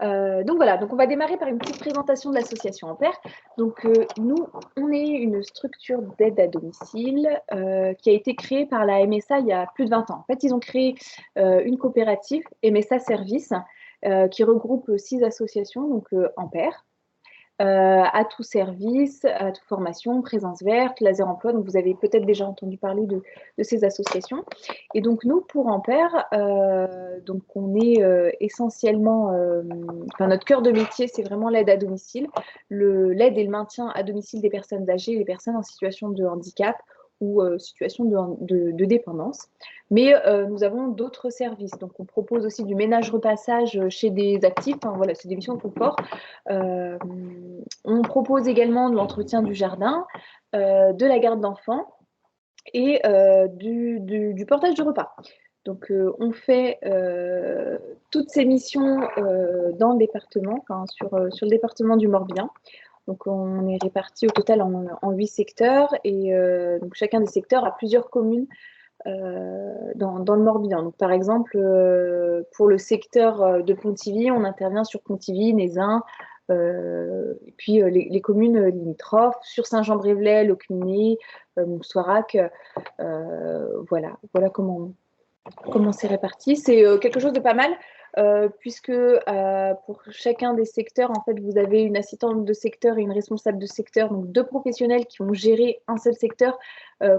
Donc voilà, donc on va démarrer par une petite présentation de l'association Ampère. Donc nous, on est une structure d'aide à domicile qui a été créée par la MSA il y a plus de 20 ans. En fait, ils ont créé une coopérative, MSA Service, qui regroupe 6 associations, donc Ampère, à tout service, à toute formation, présence verte, laser emploi. Donc vous avez peut-être déjà entendu parler de ces associations. Et donc nous, pour Ampère, donc on est essentiellement, notre cœur de métier, c'est vraiment l'aide à domicile, l'aide et le maintien à domicile des personnes âgées, les personnes en situation de handicap ou situation de dépendance. Mais nous avons d'autres services. Donc on propose aussi du ménage-repassage chez des actifs. Enfin, voilà, c'est des missions de confort. On propose également de l'entretien du jardin, de la garde d'enfants et du portage de repas. Donc, on fait toutes ces missions dans le département, enfin, sur le département du Morbihan. Donc, on est répartis au total en 8 secteurs et donc chacun des secteurs a plusieurs communes dans le Morbihan. Donc, par exemple, pour le secteur de Pontivy, on intervient sur Pontivy, Nézin, et puis les communes limitrophes, sur Saint-Jean-Brévelay, Locminé, Montsoirac. Voilà comment c'est réparti. C'est quelque chose de pas mal. Puisque pour chacun des secteurs, en fait, vous avez une assistante de secteur et une responsable de secteur, donc 2 professionnels qui vont gérer un seul secteur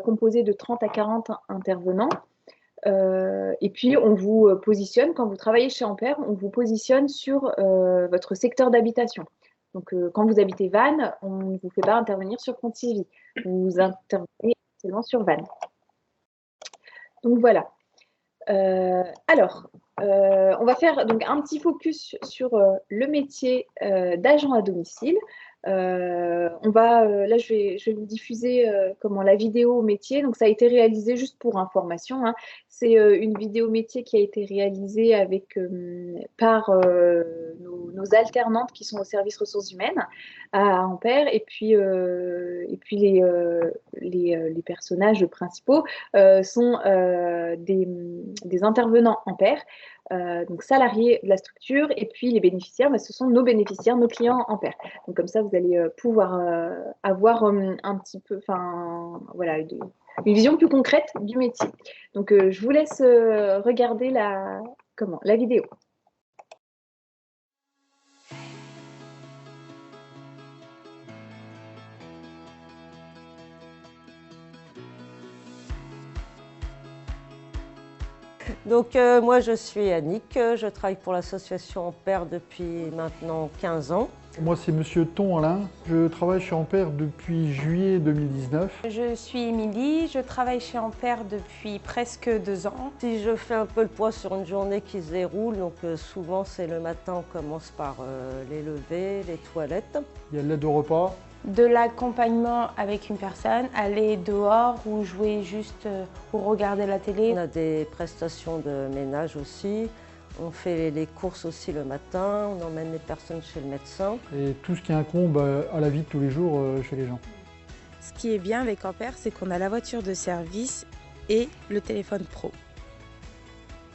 composé de 30 à 40 intervenants. Et puis, on vous positionne, quand vous travaillez chez Ampère, on vous positionne sur votre secteur d'habitation. Donc, quand vous habitez Vannes, on ne vous fait pas intervenir sur Pontivy. Vous intervenez seulement sur Vannes. Donc, voilà. Alors, on va faire donc un petit focus sur le métier d'agent à domicile. Là, je vais vous diffuser la vidéo métier. Donc, ça a été réalisé juste pour information, hein. C'est une vidéo métier qui a été réalisée par nos alternantes qui sont au service ressources humaines à Ampère, et puis les personnages principaux sont des intervenants Ampère, donc salariés de la structure, et puis les bénéficiaires, ce sont nos bénéficiaires, nos clients Ampère. Donc comme ça, vous allez pouvoir avoir un petit peu, enfin voilà, une vision plus concrète du métier. Donc je vous laisse regarder la vidéo. Donc moi je suis Annick, je travaille pour l'association Ampère depuis maintenant 15 ans. Moi c'est Monsieur Thon Alain, je travaille chez Ampère depuis juillet 2019. Je suis Émilie, je travaille chez Ampère depuis presque 2 ans. Si je fais un peu le poids sur une journée qui se déroule, donc souvent c'est le matin, on commence par les levées, les toilettes. Il y a l'aide au repas. De l'accompagnement avec une personne, aller dehors ou jouer juste ou regarder la télé. On a des prestations de ménage aussi. On fait les courses aussi le matin, on emmène les personnes chez le médecin. Et tout ce qui incombe à la vie de tous les jours chez les gens. Ce qui est bien avec Ampère, c'est qu'on a la voiture de service et le téléphone pro.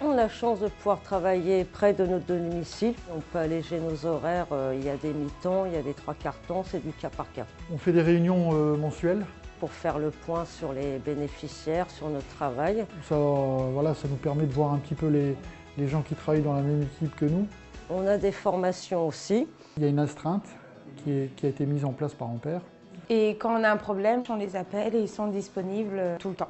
On a la chance de pouvoir travailler près de notre domicile. On peut alléger nos horaires, il y a des mi-temps, il y a des 3/4 temps, c'est du cas par cas. On fait des réunions mensuelles. Pour faire le point sur les bénéficiaires, sur notre travail. Ça nous permet de voir un petit peu les gens qui travaillent dans la même équipe que nous. On a des formations aussi. Il y a une astreinte qui a été mise en place par Ampère. Et quand on a un problème, on les appelle et ils sont disponibles tout le temps.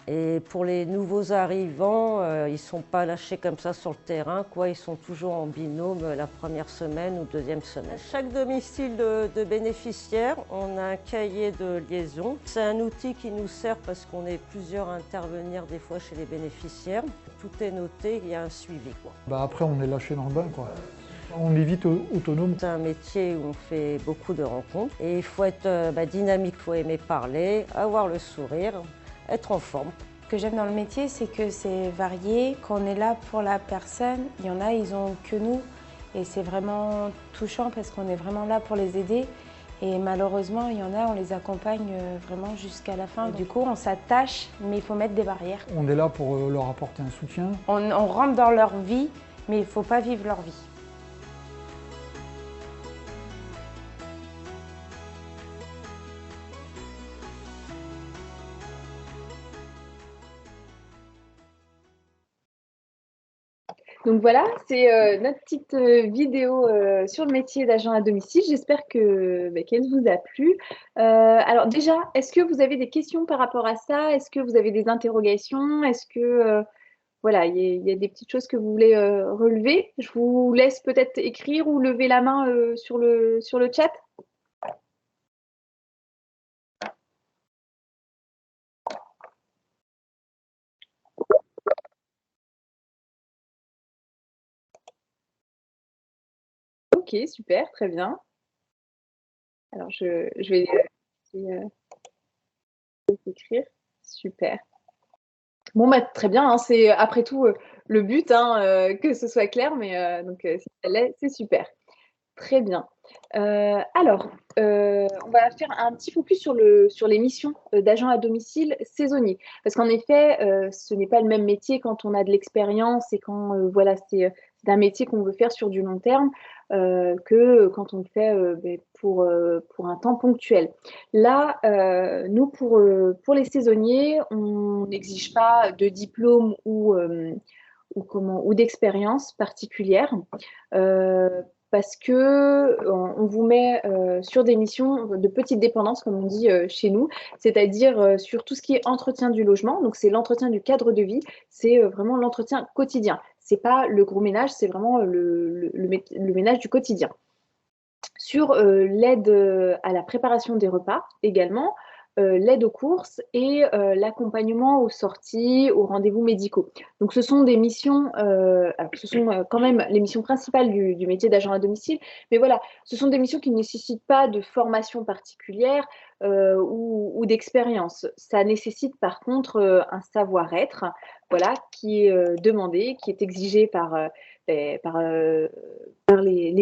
Et pour les nouveaux arrivants, ils ne sont pas lâchés comme ça sur le terrain, quoi. Ils sont toujours en binôme la première semaine ou deuxième semaine. À chaque domicile de bénéficiaires, on a un cahier de liaison. C'est un outil qui nous sert parce qu'on est plusieurs à intervenir des fois chez les bénéficiaires. Tout est noté, il y a un suivi, quoi. Après, on est lâché dans le bain, quoi. On est vite autonome. C'est un métier où on fait beaucoup de rencontres. Et il faut être dynamique, il faut aimer parler, avoir le sourire, être en forme. Ce que j'aime dans le métier, c'est que c'est varié, qu'on est là pour la personne. Il y en a, ils ont que nous. Et c'est vraiment touchant parce qu'on est vraiment là pour les aider. Et malheureusement, il y en a, on les accompagne vraiment jusqu'à la fin. Du coup, on s'attache, mais il faut mettre des barrières. On est là pour leur apporter un soutien. On rentre dans leur vie, mais il ne faut pas vivre leur vie. Donc voilà, c'est notre petite vidéo sur le métier d'agent à domicile. J'espère qu'elle vous a plu. Alors déjà, est-ce que vous avez des questions par rapport à ça? Est-ce que vous avez des interrogations? Est-ce que voilà, il y a des petites choses que vous voulez relever? Je vous laisse peut-être écrire ou lever la main sur le chat. Ok, super, très bien. Alors, je vais écrire. Super. Bon, bah, très bien, hein, c'est après tout le but, hein, que ce soit clair, mais donc si ça l'est, c'est super. Très bien. Alors, on va faire un petit focus sur les missions d'agents à domicile saisonniers. Parce qu'en effet, ce n'est pas le même métier quand on a de l'expérience et quand voilà, c'est un métier qu'on veut faire sur du long terme que quand on le fait pour un temps ponctuel. Là, nous, pour les saisonniers, on n'exige pas de diplôme ou d'expérience particulière. Parce que on vous met sur des missions de petite dépendance, comme on dit chez nous, c'est-à-dire sur tout ce qui est entretien du logement. Donc, c'est l'entretien du cadre de vie, c'est vraiment l'entretien quotidien. C'est pas le gros ménage, c'est vraiment le ménage du quotidien. Sur l'aide à la préparation des repas également, l'aide aux courses et l'accompagnement aux sorties, aux rendez-vous médicaux. Donc ce sont des missions, alors ce sont quand même les missions principales du métier d'agent à domicile, mais voilà, ce sont des missions qui ne nécessitent pas de formation particulière ou d'expérience. Ça nécessite par contre un savoir-être, voilà, qui est demandé, qui est exigé par les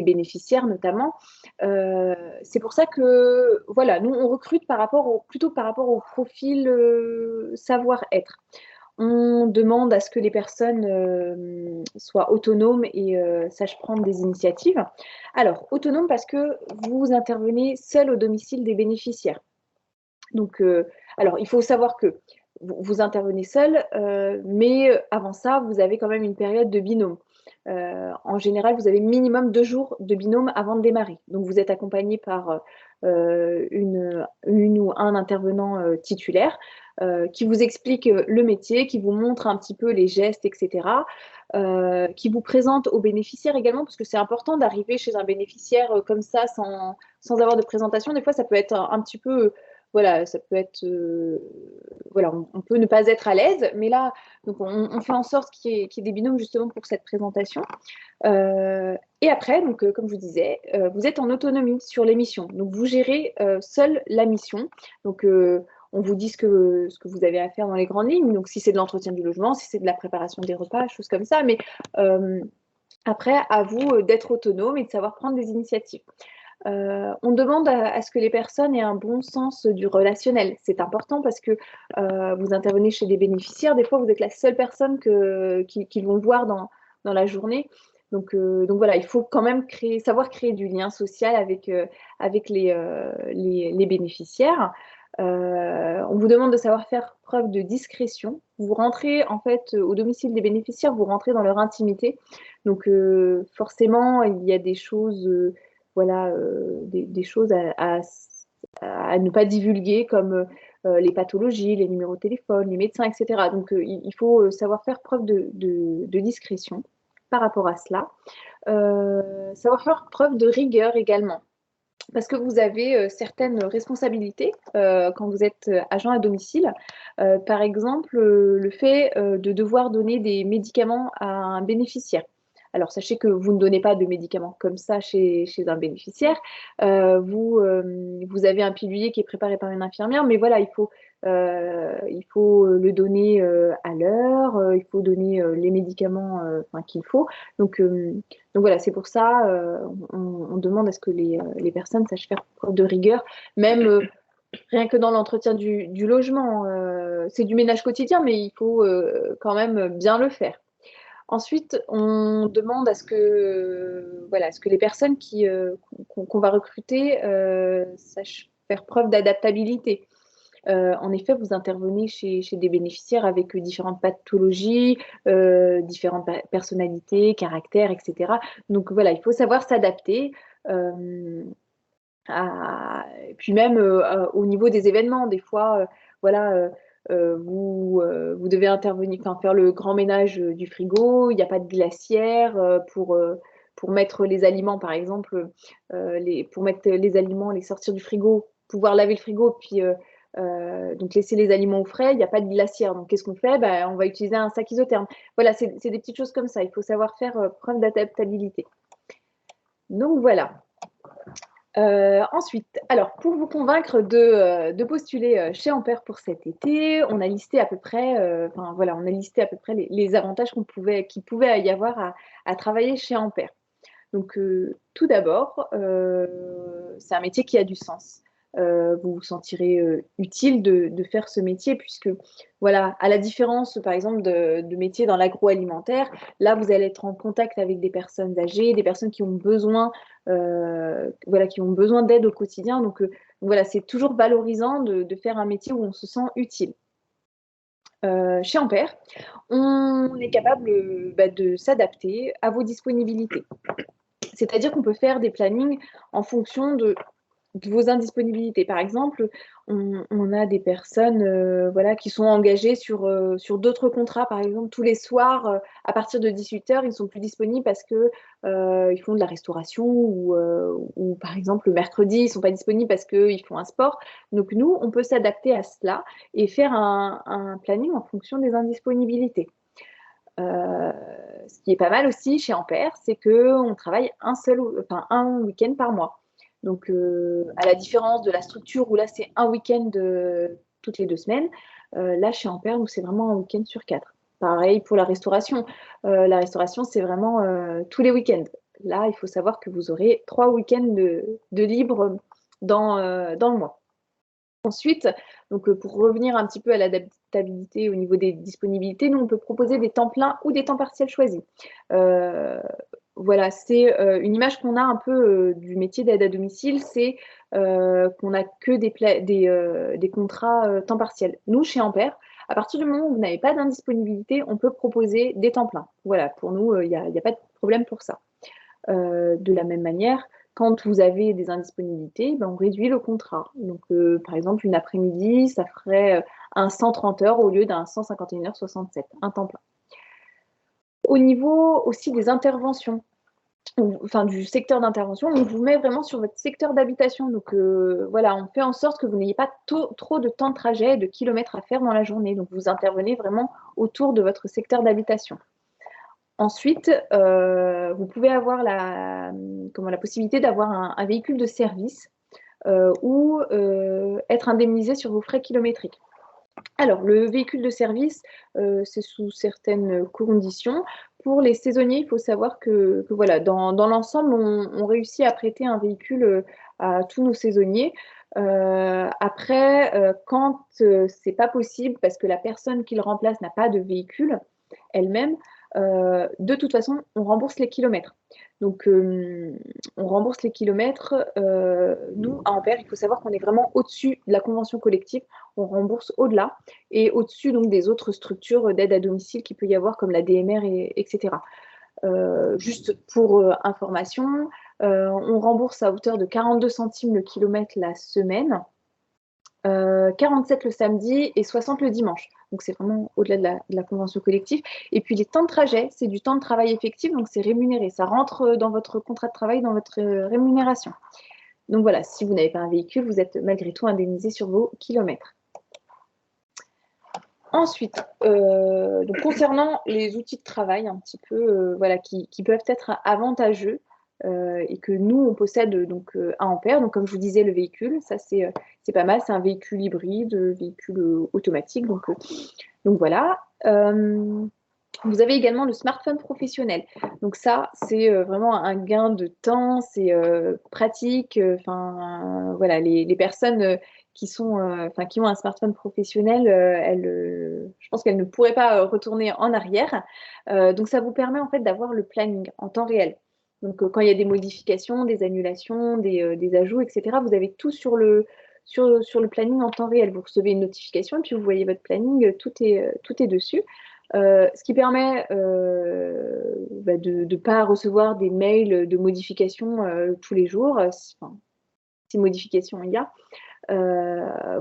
bénéficiaires notamment. C'est pour ça que voilà, nous on recrute plutôt par rapport au profil savoir-être. On demande à ce que les personnes soient autonomes et sachent prendre des initiatives. Alors, autonome parce que vous intervenez seul au domicile des bénéficiaires. Donc, alors, il faut savoir que vous intervenez seul, mais avant ça, vous avez quand même une période de binôme. En général, vous avez minimum 2 jours de binôme avant de démarrer. Donc, vous êtes accompagné par une ou un intervenant titulaire qui vous explique le métier, qui vous montre un petit peu les gestes, etc. Qui vous présente aux bénéficiaires également, parce que c'est important d'arriver chez un bénéficiaire comme ça, sans avoir de présentation. Des fois, ça peut être un petit peu voilà, ça peut être, voilà, on peut ne pas être à l'aise, mais là, donc on fait en sorte qu'il y ait des binômes justement pour cette présentation. Et après, donc, comme je vous disais, vous êtes en autonomie sur les missions. Donc, vous gérez seul la mission. Donc, on vous dit ce que vous avez à faire dans les grandes lignes. Donc, si c'est de l'entretien du logement, si c'est de la préparation des repas, choses comme ça. Mais après, à vous d'être autonome et de savoir prendre des initiatives. On demande à ce que les personnes aient un bon sens du relationnel. C'est important parce que vous intervenez chez des bénéficiaires. Des fois, vous êtes la seule personne qu'ils vont voir dans la journée. Donc voilà, il faut quand même savoir créer du lien social avec les bénéficiaires. On vous demande de savoir faire preuve de discrétion. Vous rentrez en fait au domicile des bénéficiaires, vous rentrez dans leur intimité. Donc forcément, il y a des choses voilà, des choses à ne pas divulguer comme les pathologies, les numéros de téléphone, les médecins, etc. Donc, il faut savoir faire preuve de discrétion par rapport à cela. Savoir faire preuve de rigueur également. Parce que vous avez certaines responsabilités quand vous êtes agent à domicile. Par exemple, le fait de devoir donner des médicaments à un bénéficiaire. Alors, sachez que vous ne donnez pas de médicaments comme ça chez un bénéficiaire. Vous avez un pilulier qui est préparé par une infirmière, mais voilà, il faut le donner à l'heure, il faut donner les médicaments qu'il faut. Donc voilà, c'est pour ça on demande à ce que les personnes sachent faire preuve de rigueur, même rien que dans l'entretien du logement. C'est du ménage quotidien, mais il faut quand même bien le faire. Ensuite, on demande à ce que, voilà, à ce que les personnes qu'on va recruter sachent faire preuve d'adaptabilité. En effet, vous intervenez chez des bénéficiaires avec différentes pathologies, différentes personnalités, caractères, etc. Donc voilà, il faut savoir s'adapter. Puis même au niveau des événements, des fois, voilà, vous devez intervenir, enfin, faire le grand ménage du frigo, il n'y a pas de glacière pour mettre les aliments, par exemple, pour mettre les aliments, les sortir du frigo, pouvoir laver le frigo, puis donc laisser les aliments au frais, il n'y a pas de glacière. Donc qu'est-ce qu'on fait? Ben, on va utiliser un sac isotherme. Voilà, c'est des petites choses comme ça. Il faut savoir faire preuve d'adaptabilité. Donc voilà. Ensuite, alors pour vous convaincre de postuler chez Ampère pour cet été, on a listé à peu près, enfin voilà, on a listé à peu près les avantages qu'il pouvait y avoir à travailler chez Ampère. Donc tout d'abord, c'est un métier qui a du sens. Vous vous sentirez utile de faire ce métier puisque, voilà, à la différence, par exemple, de métiers dans l'agroalimentaire, là, vous allez être en contact avec des personnes âgées, des personnes qui ont besoin, voilà, qui ont besoin d'aide au quotidien. Donc, voilà, c'est toujours valorisant de faire un métier où on se sent utile. Chez Ampère, on est capable de s'adapter à vos disponibilités. C'est-à-dire qu'on peut faire des plannings en fonction de vos indisponibilités. Par exemple, on a des personnes voilà, qui sont engagées sur d'autres contrats. Par exemple, tous les soirs, à partir de 18h, ils ne sont plus disponibles parce qu'ils font de la restauration ou, par exemple, le mercredi, ils ne sont pas disponibles parce qu'ils font un sport. Donc, nous, on peut s'adapter à cela et faire un planning en fonction des indisponibilités. Ce qui est pas mal aussi chez Ampère, c'est qu'on travaille un week-end par mois. Donc, à la différence de la structure où là, c'est un week-end toutes les 2 semaines, là, chez Ampère, nous, c'est vraiment un week-end sur 4. Pareil pour la restauration. La restauration, c'est vraiment tous les week-ends. Là, il faut savoir que vous aurez 3 week-ends de libre dans le mois. Ensuite, donc pour revenir un petit peu à l'adaptabilité au niveau des disponibilités, nous, on peut proposer des temps pleins ou des temps partiels choisis. Voilà, c'est une image qu'on a un peu du métier d'aide à domicile, c'est qu'on n'a que des contrats temps partiel. Nous, chez Ampère, à partir du moment où vous n'avez pas d'indisponibilité, on peut proposer des temps pleins. Voilà, pour nous, il n'y a pas de problème pour ça. De la même manière, quand vous avez des indisponibilités, ben, on réduit le contrat. Donc, par exemple, une après-midi, ça ferait un 130 heures au lieu d'un 151h67, un temps plein. Au niveau aussi des interventions, enfin du secteur d'intervention, on vous met vraiment sur votre secteur d'habitation. Donc, voilà, on fait en sorte que vous n'ayez pas trop de temps de trajet, de kilomètres à faire dans la journée. Donc, vous intervenez vraiment autour de votre secteur d'habitation. Ensuite, vous pouvez avoir la possibilité d'avoir un véhicule de service ou être indemnisé sur vos frais kilométriques. Alors, le véhicule de service, c'est sous certaines conditions. Pour les saisonniers, il faut savoir que voilà, dans l'ensemble, on réussit à prêter un véhicule à tous nos saisonniers. Après, quand c'est pas possible parce que la personne qui le remplace n'a pas de véhicule elle-même, de toute façon, on rembourse les kilomètres. Donc, on rembourse les kilomètres. Nous, à Ampère, il faut savoir qu'on est vraiment au-dessus de la convention collective. On rembourse au-delà et au-dessus donc des autres structures d'aide à domicile qu'il peut y avoir, comme la DMR, etc. Juste pour information, on rembourse à hauteur de 42 centimes le kilomètre la semaine. 47 le samedi et 60 le dimanche. Donc, c'est vraiment au-delà de la convention collective. Et puis, les temps de trajet, c'est du temps de travail effectif, donc c'est rémunéré. Ça rentre dans votre contrat de travail, dans votre rémunération. Donc, voilà, si vous n'avez pas un véhicule, vous êtes malgré tout indemnisé sur vos kilomètres. Ensuite, donc concernant les outils de travail, un petit peu, voilà, qui peuvent être avantageux, et que nous, on possède donc à Ampère. Donc, comme je vous disais, le véhicule, ça, c'est pas mal. C'est un véhicule hybride, véhicule automatique. Donc voilà. Vous avez également le smartphone professionnel. Donc ça, c'est vraiment un gain de temps, c'est pratique. Enfin, voilà, les personnes qui ont un smartphone professionnel, je pense qu'elles ne pourraient pas retourner en arrière. Donc ça vous permet en fait d'avoir le planning en temps réel. Donc, quand il y a des modifications, des annulations, des ajouts, etc., vous avez tout sur le sur le planning en temps réel. Vous recevez une notification et puis vous voyez votre planning, tout est dessus. Ce qui permet de ne pas recevoir des mails de modification tous les jours, si modification il y a.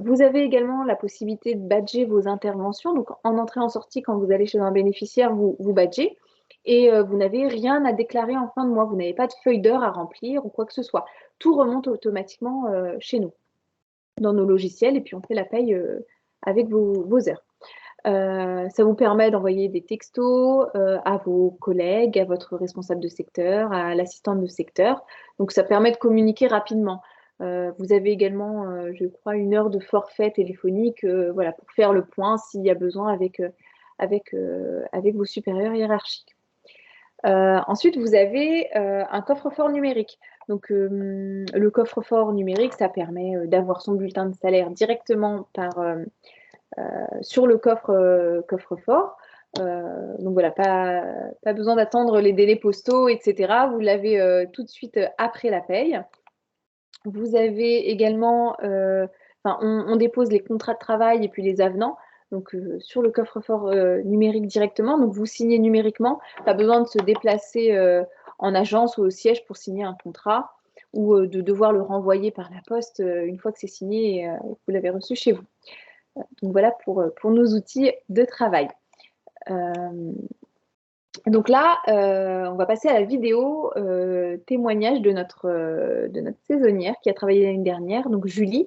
Vous avez également la possibilité de badger vos interventions. Donc, en entrée en sortie, quand vous allez chez un bénéficiaire, vous badgez et vous n'avez rien à déclarer en fin de mois. Vous n'avez pas de feuille d'heure à remplir ou quoi que ce soit. Tout remonte automatiquement chez nous, dans nos logiciels, et puis on fait la paye avec vos heures. Ça vous permet d'envoyer des textos à vos collègues, à votre responsable de secteur, à l'assistante de secteur. Donc, ça permet de communiquer rapidement. Vous avez également, je crois, 1 heure de forfait téléphonique voilà, pour faire le point s'il y a besoin avec vos supérieurs hiérarchiques. Ensuite, vous avez un coffre-fort numérique. Donc, le coffre-fort numérique, ça permet d'avoir son bulletin de salaire directement sur le coffre-fort. Donc voilà, pas besoin d'attendre les délais postaux, etc. Vous l'avez tout de suite après la paye. Vous avez également, on dépose les contrats de travail et puis les avenants, donc sur le coffre-fort numérique directement. Donc vous signez numériquement, pas besoin de se déplacer en agence ou au siège pour signer un contrat ou de devoir le renvoyer par la poste une fois que c'est signé et vous l'avez reçu chez vous. Donc voilà pour nos outils de travail. Donc là, on va passer à la vidéo témoignage de notre saisonnière qui a travaillé l'année dernière, donc Julie,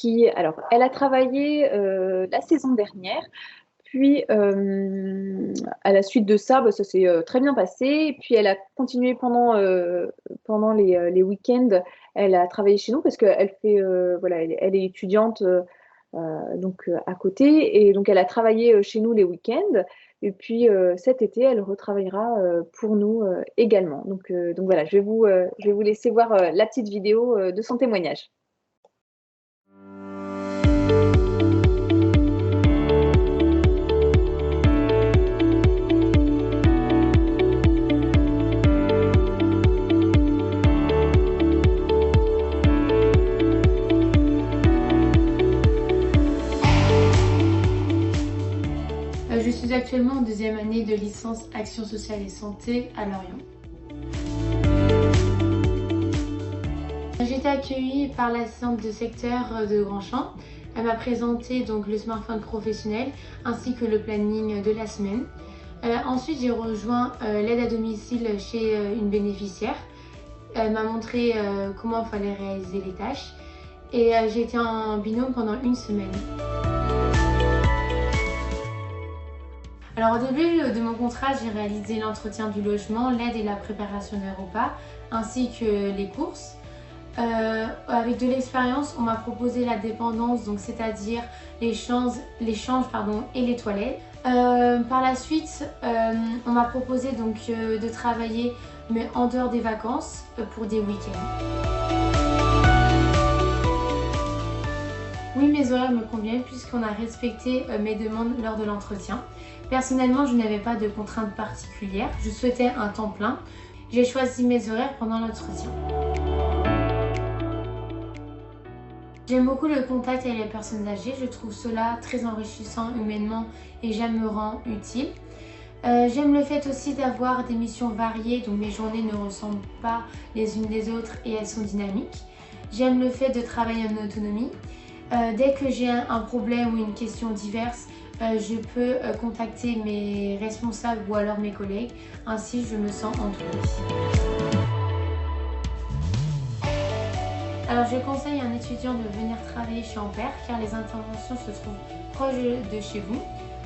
elle a travaillé la saison dernière, puis à la suite de ça, ça s'est très bien passé, puis elle a continué pendant les week-ends, elle a travaillé chez nous parce qu'elle elle est étudiante donc à côté, et donc elle a travaillé chez nous les week-ends. Et puis cet été, elle retravaillera pour nous également. Donc voilà, je vais vous laisser voir la petite vidéo de son témoignage. Je suis actuellement en 2e année de licence Action sociale et santé à Lorient. J'ai été accueillie par l'assistante de secteur de Grandchamp. Elle m'a présenté donc le smartphone professionnel ainsi que le planning de la semaine. Ensuite, j'ai rejoint l'aide à domicile chez une bénéficiaire. Elle m'a montré comment il fallait réaliser les tâches et j'ai été en binôme pendant 1 semaine. Alors au début de mon contrat, j'ai réalisé l'entretien du logement, l'aide et la préparation des repas, ainsi que les courses. Avec de l'expérience, on m'a proposé la dépendance, donc c'est-à-dire l'échange et les toilettes. Par la suite, on m'a proposé donc de travailler, mais en dehors des vacances, pour des week-ends. Oui, mes horaires me conviennent puisqu'on a respecté mes demandes lors de l'entretien. Personnellement, je n'avais pas de contraintes particulières. Je souhaitais un temps plein. J'ai choisi mes horaires pendant l'entretien. J'aime beaucoup le contact avec les personnes âgées. Je trouve cela très enrichissant humainement et j'aime me rendre utile. J'aime le fait aussi d'avoir des missions variées, donc mes journées ne ressemblent pas les unes des autres et elles sont dynamiques. J'aime le fait de travailler en autonomie. Dès que j'ai un problème ou une question diverse, je peux contacter mes responsables ou alors mes collègues. Ainsi, je me sens entourée. Alors, je conseille à un étudiant de venir travailler chez Ampère car les interventions se trouvent proches de chez vous.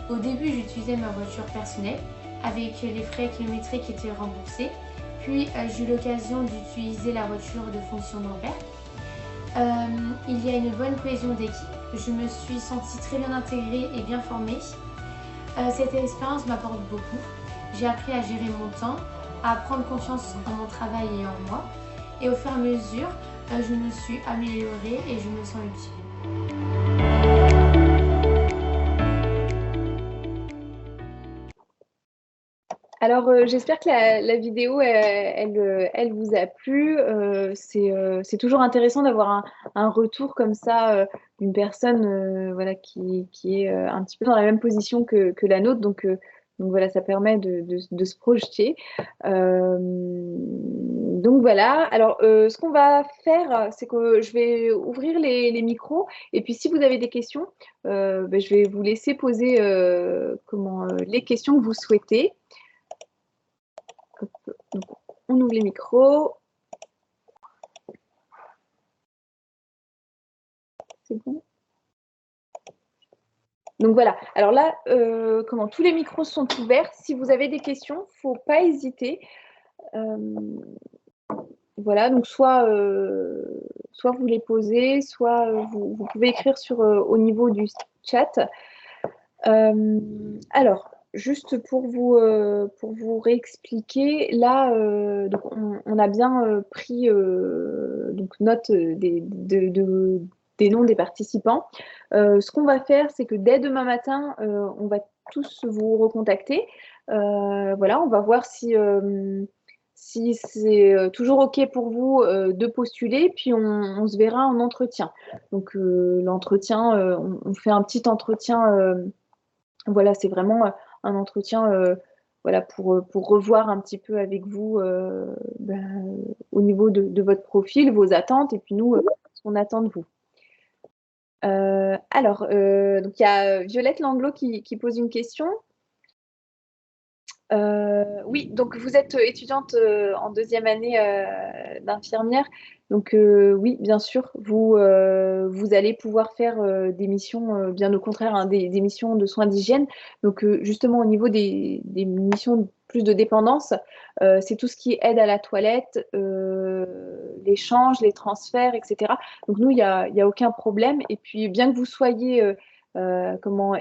Au début, j'utilisais ma voiture personnelle avec les frais kilométriques qui étaient remboursés. Puis, j'ai eu l'occasion d'utiliser la voiture de fonction d'Ampère. Il y a une bonne cohésion d'équipe. Je me suis sentie très bien intégrée et bien formée. Cette expérience m'apporte beaucoup. J'ai appris à gérer mon temps, à prendre confiance en mon travail et en moi. Et au fur et à mesure, je me suis améliorée et je me sens utile. Alors, j'espère que la vidéo, elle vous a plu. C'est toujours intéressant d'avoir un retour comme ça d'une personne voilà, qui est un petit peu dans la même position que la nôtre. Donc voilà, ça permet de se projeter. Donc voilà. Alors, ce qu'on va faire, c'est que je vais ouvrir les micros. Et puis, si vous avez des questions, ben, je vais vous laisser poser les questions que vous souhaitez. Hop, donc, on ouvre les micros. C'est bon. Donc voilà. Alors là, tous les micros sont ouverts. Si vous avez des questions, il ne faut pas hésiter. Voilà, donc soit vous les posez, soit vous pouvez écrire au niveau du chat. Alors, juste pour vous réexpliquer, là, donc on a bien pris donc note des noms des participants. Ce qu'on va faire, c'est que dès demain matin, on va tous vous recontacter. Voilà, on va voir si c'est toujours OK pour vous de postuler, puis on se verra en entretien. Donc l'entretien, on fait un petit entretien. Voilà, c'est vraiment un entretien voilà, pour revoir un petit peu avec vous au niveau de votre profil, vos attentes, et puis nous, ce qu'on attend de vous. Alors, donc il y a Violette Langlot qui pose une question. Oui, donc vous êtes étudiante en deuxième année d'infirmière. Donc oui, bien sûr, vous allez pouvoir faire des missions, bien au contraire, hein, des missions de soins d'hygiène. Donc justement, au niveau des missions plus de dépendance, c'est tout ce qui est aide à la toilette, l'échange, les transferts, etc. Donc nous, il y a aucun problème. Et puis, bien que vous soyez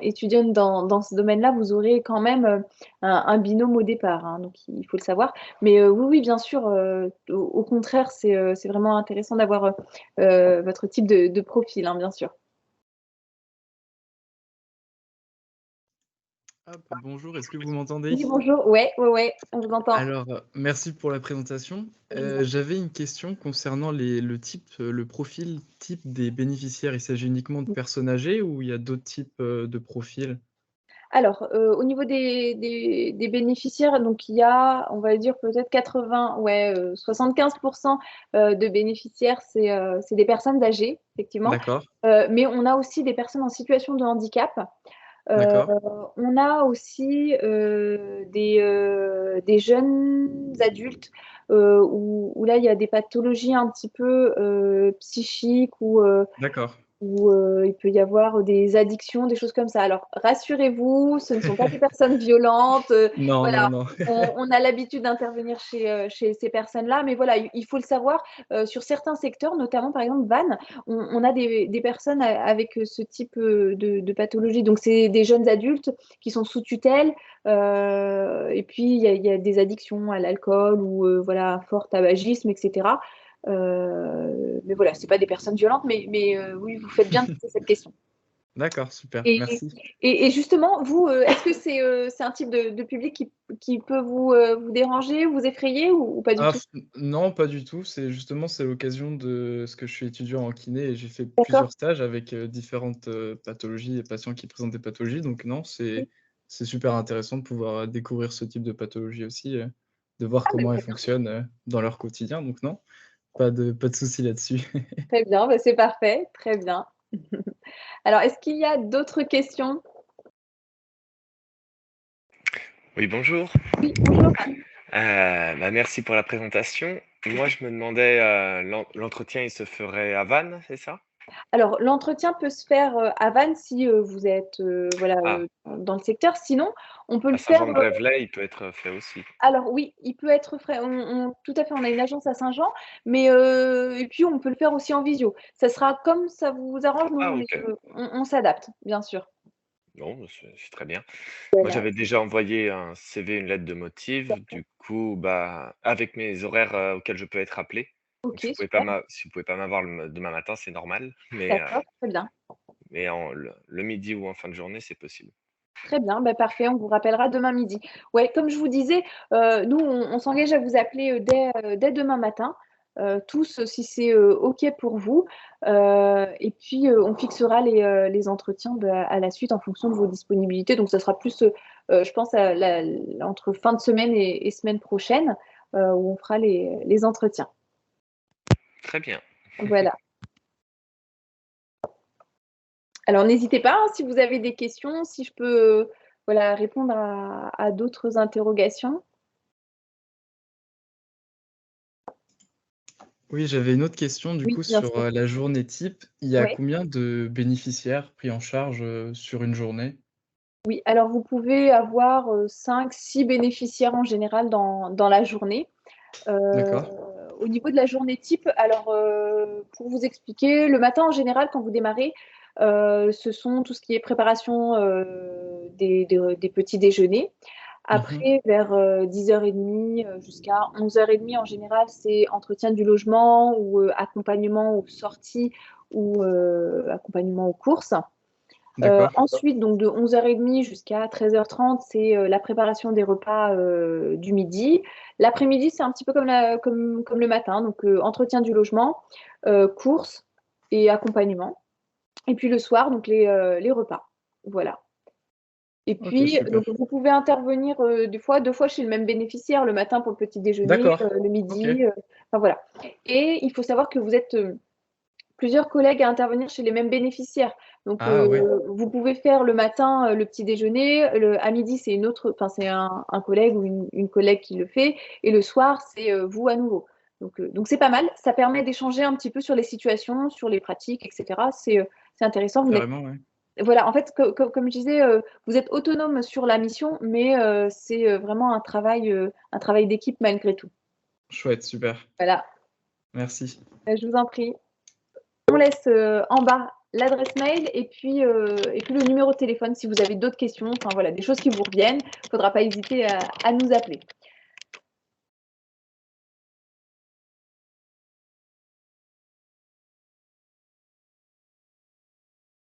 étudiante dans ce domaine-là, vous aurez quand même un binôme au départ, hein, donc il faut le savoir. Mais oui, oui, bien sûr, au contraire, c'est vraiment intéressant d'avoir votre type de profil, hein, bien sûr. Hop, bonjour, est-ce que vous m'entendez? Oui, bonjour, ouais, ouais, ouais, on vous entend. Alors, merci pour la présentation. J'avais une question concernant le profil type des bénéficiaires. Il s'agit uniquement de personnes âgées ou il y a d'autres types de profils? Alors, au niveau des bénéficiaires, donc il y a, on va dire peut-être 80, ouais, 75% de bénéficiaires, c'est des personnes âgées, effectivement. D'accord, Mais on a aussi des personnes en situation de handicap. Euh, d'accord, on a aussi des jeunes adultes où là, il y a des pathologies un petit peu psychiques d'accord. où il peut y avoir des addictions, des choses comme ça. Alors, rassurez-vous, ce ne sont pas des personnes violentes. Non, non, Voilà, non. on a l'habitude d'intervenir chez ces personnes-là, mais voilà, il faut le savoir. Sur certains secteurs, notamment par exemple Vannes, on a des personnes avec ce type de pathologie. Donc, c'est des jeunes adultes qui sont sous tutelle. Et puis, il y a des addictions à l'alcool ou voilà, fort tabagisme, etc. Mais voilà, c'est pas des personnes violentes, mais oui, vous faites bien de poser cette question. D'accord, super, Et, merci. et justement, vous, est-ce que c'est un type de public qui peut vous déranger, vous effrayer ou pas du Ah, tout? non, pas du tout. C'est l'occasion de ce que je suis étudiant en kiné et j'ai fait D'accord? plusieurs stages avec différentes pathologies et patients qui présentent des pathologies. Donc non, c'est super intéressant de pouvoir découvrir ce type de pathologie aussi, de voir Ah, mais comment elles fonctionnent dans leur quotidien. Donc non, pas de souci là-dessus. très bien, bah, c'est parfait, très bien. Alors, est-ce qu'il y a d'autres questions? Oui, bonjour. Oui, bonjour. Merci pour la présentation. Moi, je me demandais, l'entretien, il se ferait à Vannes, c'est ça? Alors, l'entretien peut se faire à Vannes si vous êtes voilà, Ah, dans le secteur. Sinon, on peut à le faire. Saint-Jean-de-Brévelay, il peut être fait aussi. Alors oui, il peut être fait. Tout à fait, on a une agence à Saint-Jean, mais et puis on peut le faire aussi en visio. Ça sera comme ça vous arrange. Nous, Ah, OK. on s'adapte, bien sûr. Bon, bah, c'est très bien. Moi, Voilà. j'avais déjà envoyé un CV, une lettre de motif. Du coup, bah, avec mes horaires, auxquels je peux être appelé. Donc Ok, super. si vous pouvez pas m'avoir demain matin, c'est normal, D'accord, très bien. mais le midi ou en fin de journée, c'est possible. Très bien, bah, parfait, on vous rappellera demain midi. Ouais, comme je vous disais, nous, on s'engage à vous appeler dès demain matin, tous, si c'est OK pour vous. Et puis, on fixera les entretiens bah, à la suite en fonction de vos disponibilités. Donc, ça sera plus, je pense, entre fin de semaine et semaine prochaine, où on fera les entretiens. Très bien. Voilà. Alors, n'hésitez pas, hein, si vous avez des questions, si je peux voilà, répondre à d'autres interrogations. Oui, j'avais une autre question du Oui, coup bien sur sûr. la journée type. Il y a Ouais. combien de bénéficiaires pris en charge sur une journée? Oui, alors vous pouvez avoir 5-6 bénéficiaires en général dans la journée. Euh, D'accord. Au niveau de la journée type, alors pour vous expliquer, le matin en général, quand vous démarrez, ce sont tout ce qui est préparation des petits déjeuners. Mhm. Après, vers 10h30 jusqu'à 11h30 en général, c'est entretien du logement ou accompagnement aux sorties ou accompagnement aux courses. D'accord. Ensuite, donc de 11h30 jusqu'à 13h30, c'est la préparation des repas du midi. L'après-midi, c'est un petit peu comme le matin, donc entretien du logement, courses et accompagnement. Et puis le soir, donc les repas. Voilà. Et Ok, puis, donc, super. vous pouvez intervenir deux fois chez le même bénéficiaire, le matin pour le petit déjeuner, D'accord. le Ok. midi. Enfin voilà. Et il faut savoir que vous êtes plusieurs collègues à intervenir chez les mêmes bénéficiaires. Donc, Ah ouais, vous pouvez faire le matin le petit déjeuner, à midi, c'est une autre, enfin, c'est un collègue ou une collègue qui le fait, et le soir, c'est vous à nouveau. Donc c'est pas mal. Ça permet d'échanger un petit peu sur les situations, sur les pratiques, etc. C'est intéressant. Vous n'êtes, carrément, ouais. voilà, en fait, comme je disais, vous êtes autonome sur la mission, mais c'est vraiment un travail d'équipe malgré tout. Chouette, super. Voilà. Merci. Je vous en prie. On laisse en bas l'adresse mail et puis le numéro de téléphone si vous avez d'autres questions, enfin voilà, des choses qui vous reviennent. Il ne faudra pas hésiter à nous appeler.